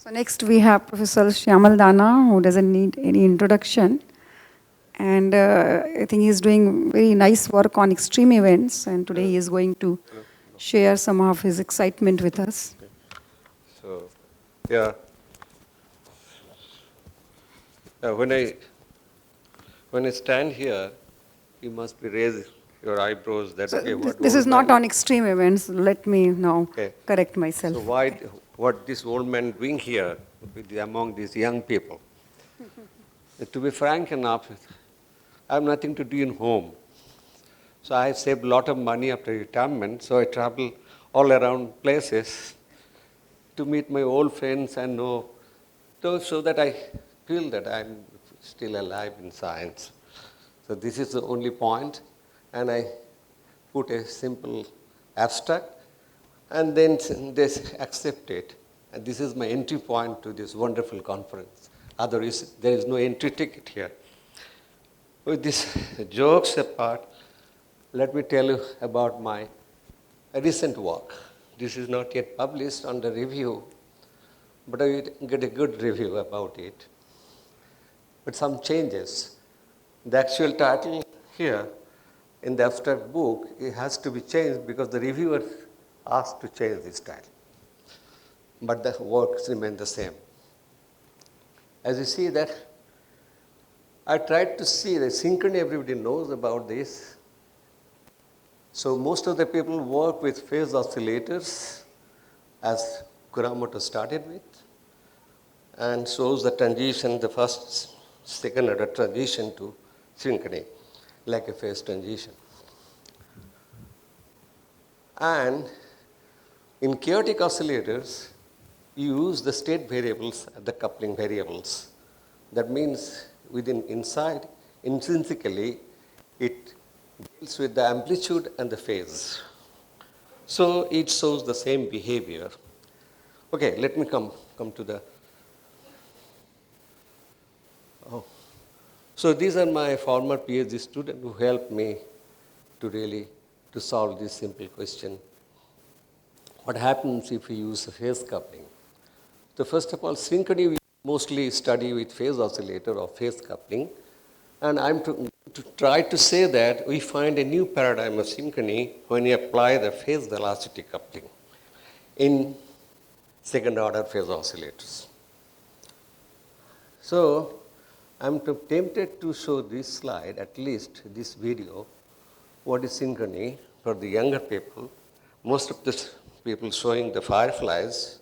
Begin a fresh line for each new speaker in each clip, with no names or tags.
So next we have Professor Shyamal Dana, who doesn't need any introduction. And I think he's doing very nice work on extreme events. And today he is going to share some of his excitement with us.
So, yeah. When I stand here, you must be raise your eyebrows. That
So
okay? What
this
old
is not
man?
on extreme events. Let me now
Okay.
correct myself.
So what this old man doing here among these young people? To be frank enough, I have nothing to do in home. So I have saved a lot of money after retirement. So I travel all around places to meet my old friends and know, so that I feel that I'm still alive in science. So this is the only point, and I put a simple abstract, and then they accept it. And this is my entry point to this wonderful conference. Otherwise, there is no entry ticket here. With these jokes apart, let me tell you about my recent work. This is not yet published under review, but I get a good review about it. But some changes. The actual title here in the abstract book, it has to be changed because the reviewer asked to change this title. But the works remain the same. As you see that, I tried to see the synchrony, everybody knows about this. So most of the people work with phase oscillators, as Kuramoto started with, and shows the transition, the first, second order transition to synchrony, like a phase transition. And in chaotic oscillators, you use the state variables as the coupling variables. That means inside, intrinsically, it deals with the amplitude and the phase. So it shows the same behavior. Okay, let me come to the. Oh. So these are my former PhD students who helped me to solve this simple question. What happens if we use a phase coupling? So first of all, synchrony we mostly study with phase oscillator or phase coupling. And I'm to try to say that we find a new paradigm of synchrony when we apply the phase velocity coupling in second order phase oscillators. So I'm tempted to show this slide, at least this video, what is synchrony for the younger people. Most of the people showing the fireflies,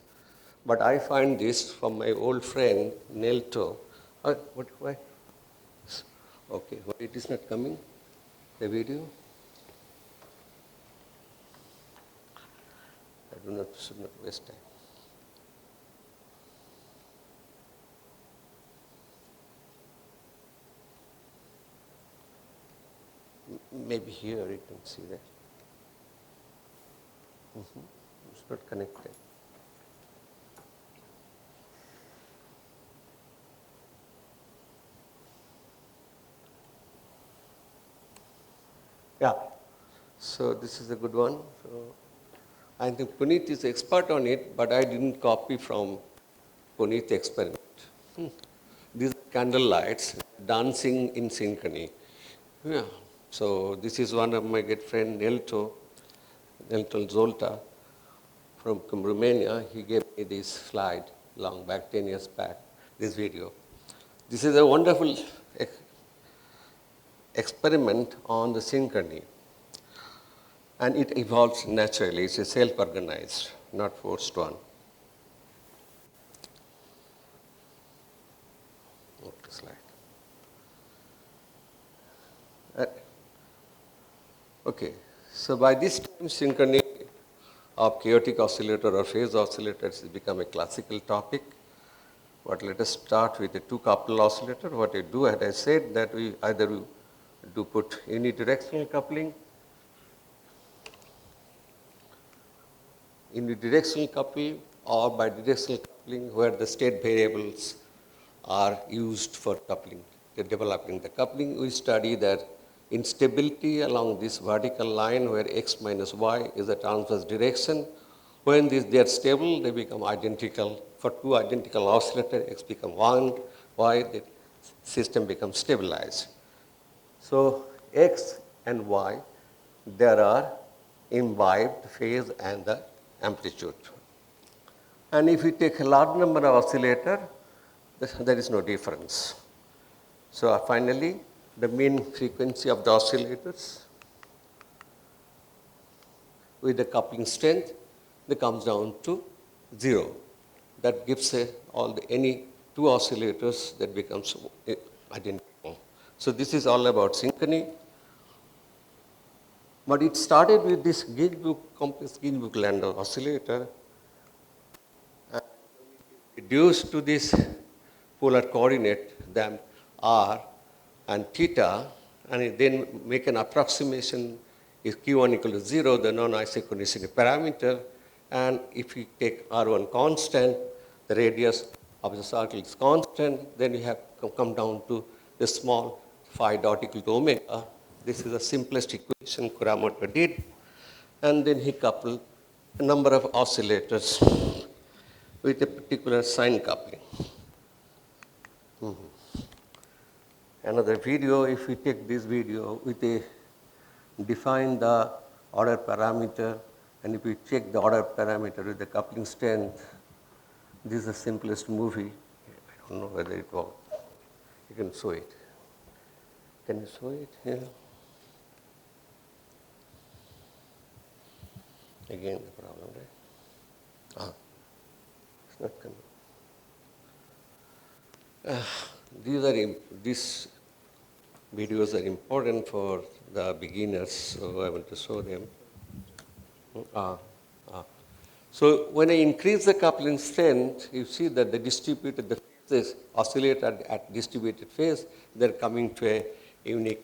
but I find this from my old friend Nelto. Why? Okay, why it is not coming, the video? I should not waste time. Maybe here you can see that. It's not connected. Yeah. So this is a good one. So I think Puneet is expert on it, but I didn't copy from Puneet's experiment. These are candle lights dancing in synchrony. Yeah. So this is one of my good friend Nelto Zolta from Romania. He gave me this slide long back, 10 years back, this video. This is a wonderful experiment on the synchrony. And it evolves naturally. It's a self-organized, not forced one. Okay, slide. Okay, so by this time, synchrony of chaotic oscillator or phase oscillators has become a classical topic. But let us start with the two-couple oscillator. What I do, as I said, that we either do put unidirectional coupling, unidirectional coupling, or bidirectional coupling, where the state variables are used for coupling, developing the coupling. We study that instability along this vertical line where x minus y is the transverse direction When they are stable, they become identical. For two identical oscillators, x become 1, y, the system becomes stabilized. So x and y, there are imbibed phase and the amplitude. And if you take a large number of oscillators, there is no difference. So finally, the mean frequency of the oscillators with the coupling strength, that comes down to 0. That gives any two oscillators that becomes identical. So this is all about synchrony. But it started with this complex Ginsburg-Landau oscillator, and reduced to this polar coordinate, them r and theta, and then make an approximation. If q1 equal to 0, the non-isochronicity parameter, and if you take r1 constant, the radius of the circle is constant, then you have come down to the small phi dot equal to omega. This is the simplest equation Kuramoto did, and then he coupled a number of oscillators with a particular sign coupling. Another video, if we take this video, define the order parameter, and if we check the order parameter with the coupling strength, this is the simplest movie. I don't know whether it works. You can show it. Can you show it here? Again, the problem, right? It's not coming. These videos are important for the beginners, so I want to show them. So when I increase the coupling strength, you see that the phases oscillate at distributed phase, they're coming to a unique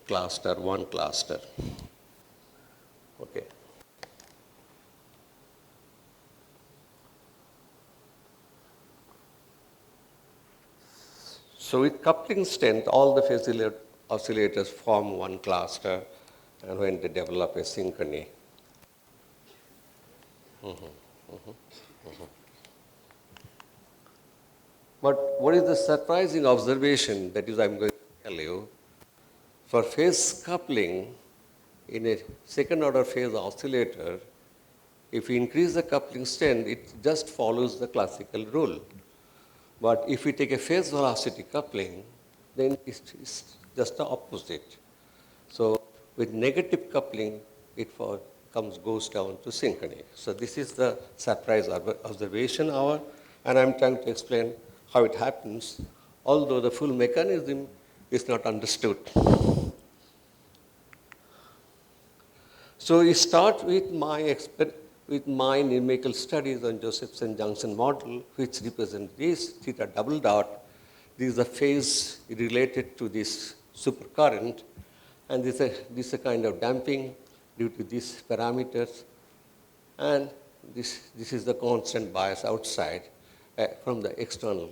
cluster, one cluster. Okay. So with coupling strength, all the phase oscillators form one cluster, and when they develop a synchrony. But what is the surprising observation, that is I'm going to tell you, for phase coupling in a second order phase oscillator, if you increase the coupling strength, it just follows the classical rule. But if we take a phase velocity coupling, then it's just the opposite. So with negative coupling, it goes down to synchrony. So this is the surprise observation hour, and I'm trying to explain how it happens, although the full mechanism is not understood. So we start with my numerical studies on Josephson junction model, which represents this theta double dot. This is the phase related to this supercurrent, and this is a kind of damping due to these parameters, and this is the constant bias outside from the external.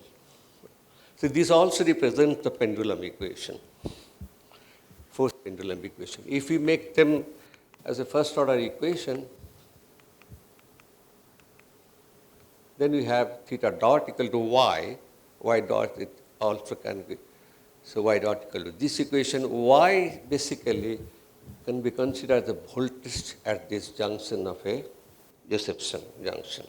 So this also represents the pendulum equation, force pendulum equation. If we make them as a first order equation, then we have theta dot equal to y dot it also can be. So y dot equal to this equation. Y basically can be considered the voltage at this junction of a Josephson junction.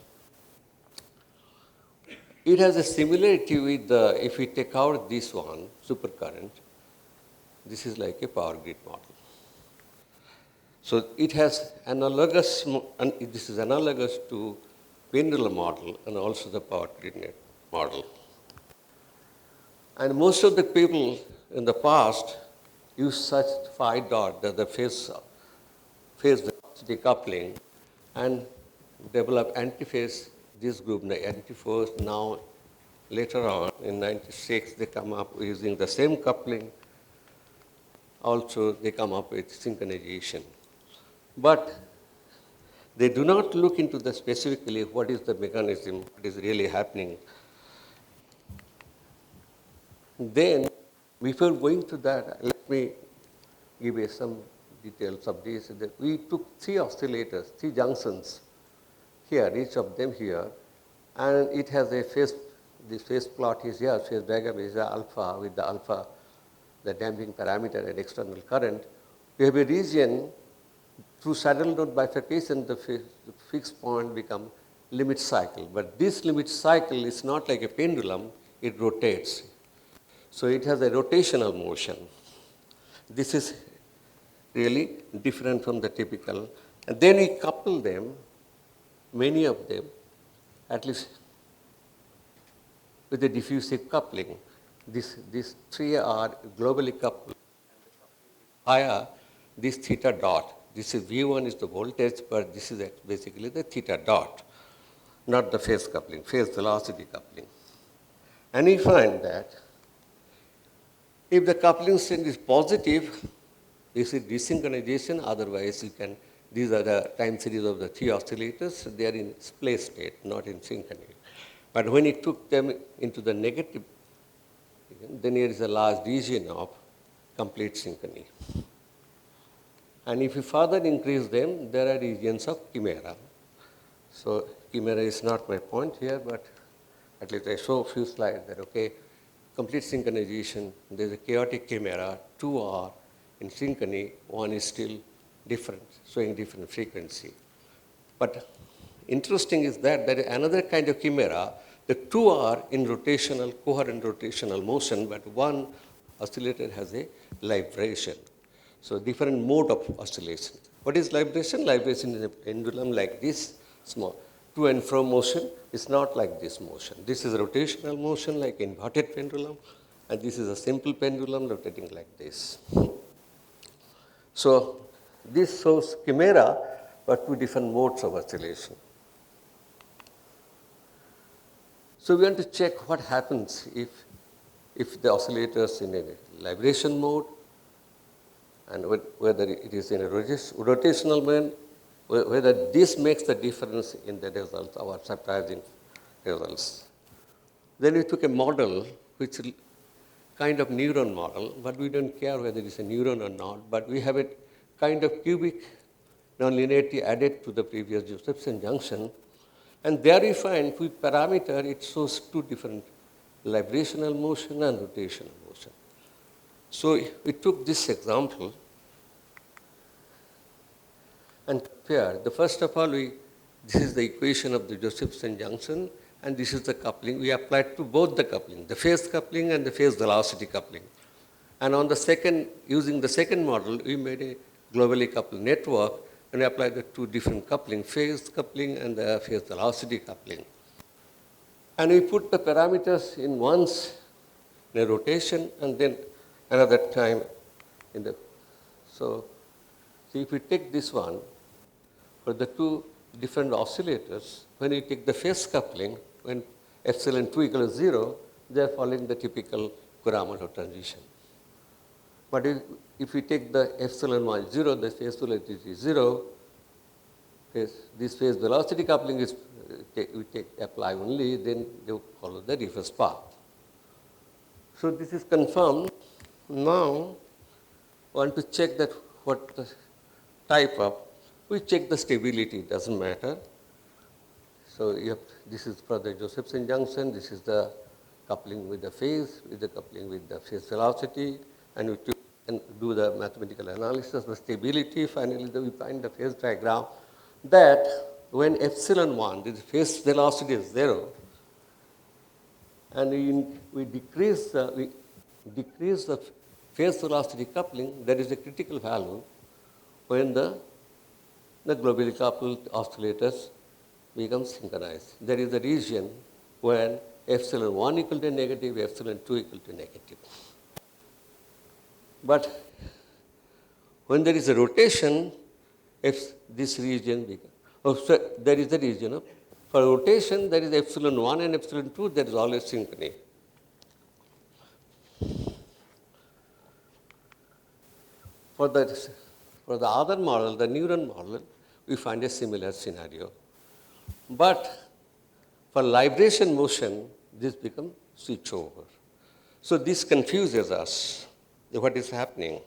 It has a similarity with if we take out this one, supercurrent, this is like a power grid model. So it has analogous, and this is analogous to pendulum model and also the power grid net model. And most of the people in the past use such phi dot, the phase decoupling, and develop antiphase, this group, the antiphase. Now, later on, in 96, they come up using the same coupling. Also, they come up with synchronization. But they do not look into the specifically what is the mechanism, what is really happening. Then, before going to that, let me give you some details of this. We took 3 oscillators, 3 junctions here, each of them here, and it has a phase, this phase plot is here, phase diagram is alpha with the alpha, the damping parameter and external current. We have a region through saddle node bifurcation, the fixed point become limit cycle. But this limit cycle is not like a pendulum, it rotates. So it has a rotational motion. This is really different from the typical. And then we couple them, many of them, at least with a diffusive coupling. These 3 are globally coupled. Higher, this theta dot. This is V1 is the voltage, but this is basically the theta dot, not the phase coupling, phase velocity coupling. And we find that if the coupling strength is positive, this is desynchronization, otherwise you can, these are the time series of the 3 oscillators, they are in play state, not in synchrony. But when it took them into the negative, then there is a large region of complete synchrony. And if you further increase them, there are regions of chimera. So chimera is not my point here, but at least I show a few slides that, okay, complete synchronization, there's a chaotic chimera, 2 are in synchrony, 1 is still different, showing different frequency. But interesting is that there is another kind of chimera, the 2 are in rotational, coherent rotational motion, but 1 oscillator has a libration. So different mode of oscillation. What is libration? Libration is a pendulum like this, small. To and fro motion is not like this motion. This is a rotational motion like inverted pendulum, and this is a simple pendulum rotating like this. So this shows chimera, but 2 different modes of oscillation. So we want to check what happens if the oscillators in a libration mode, and whether it is in a rotational mode, whether this makes the difference in the results, our surprising results. Then we took a model, which is kind of neuron model, but we don't care whether it's a neuron or not, but we have a kind of cubic nonlinearity added to the previous Josephson junction, and there we find with parameter it shows 2 different librational motion and rotational motion. So we took this example and compare. The first of all, this is the equation of the Josephson junction, and this is the coupling. We applied to both the coupling, the phase coupling and the phase velocity coupling. And on the second, using the second model, we made a globally coupled network, and we applied the 2 different coupling, phase coupling and the phase velocity coupling. And we put the parameters in once in a rotation, and then another time in the, so if we take this one, for the 2 different oscillators, when you take the phase coupling, when epsilon 2 equals 0, they are following the typical Kuramano transition. But if we take the epsilon 1 0, the phase velocity is 0, this phase velocity coupling is apply only, then they follow the reverse path. So this is confirmed. Now, want to check that what the type of, we check the stability, it doesn't matter. So this is for the Josephson junction, this is the coupling with the phase, with the coupling with the phase velocity, and we do the mathematical analysis of stability. Finally, we find the phase diagram that when epsilon 1, the phase velocity is 0, and we decrease the phase velocity coupling, there is a critical value when the globally coupled oscillators become synchronized. There is a region when epsilon 1 equal to negative, epsilon 2 equal to negative. But when there is a rotation, if this region becomes, there is a region of, for rotation there is epsilon 1 and epsilon 2, there is always synchrony. For the other model, the neuron model, we find a similar scenario. But for libration motion, this becomes switch over. So this confuses us, what is happening.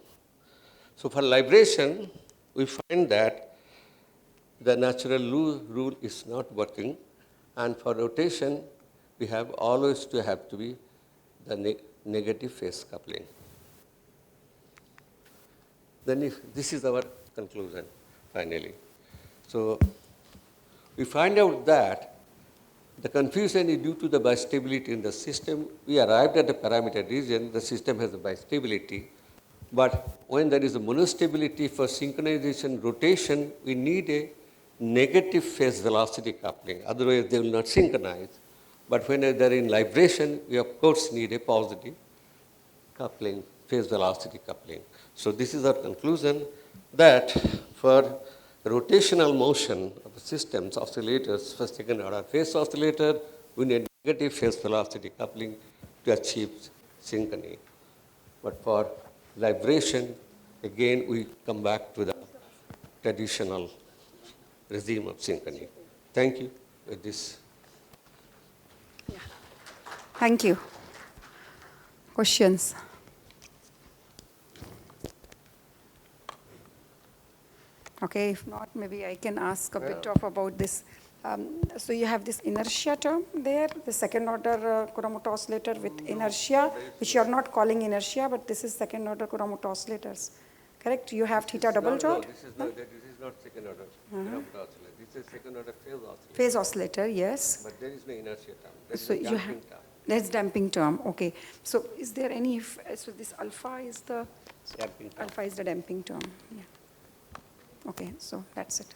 So for libration, we find that the natural rule is not working, and for rotation, we have always to have to be the negative phase coupling. Then if this is our conclusion, finally. So we find out that the confusion is due to the bistability in the system. We arrived at the parameter region, the system has a bistability, but when there is a monostability for synchronization rotation, we need a negative phase velocity coupling, otherwise they will not synchronize. But when they're in libration, we of course need a positive coupling, phase velocity coupling. So this is our conclusion that for rotational motion of the systems, oscillators, for second order phase oscillator, we need negative phase velocity coupling to achieve synchrony. But for libration, again, we come back to the traditional regime of synchrony. Thank you. With this.
Thank you. Questions? Okay, if not, maybe I can ask a bit of about this. So you have this inertia term there, the second order Kuramoto oscillator with inertia, which you are not calling inertia, but this is second order Kuramoto oscillators. Correct? You have theta double dot?
No, this is not second order Kuramoto oscillator. This is second order phase oscillator.
Phase oscillator, yes.
But there is no inertia term. There is
So
no
you
damping
have,
term.
that's damping term, okay. So is there any, so this alpha is the,
Damping term.
alpha is the damping term, yeah. Okay, so that's it.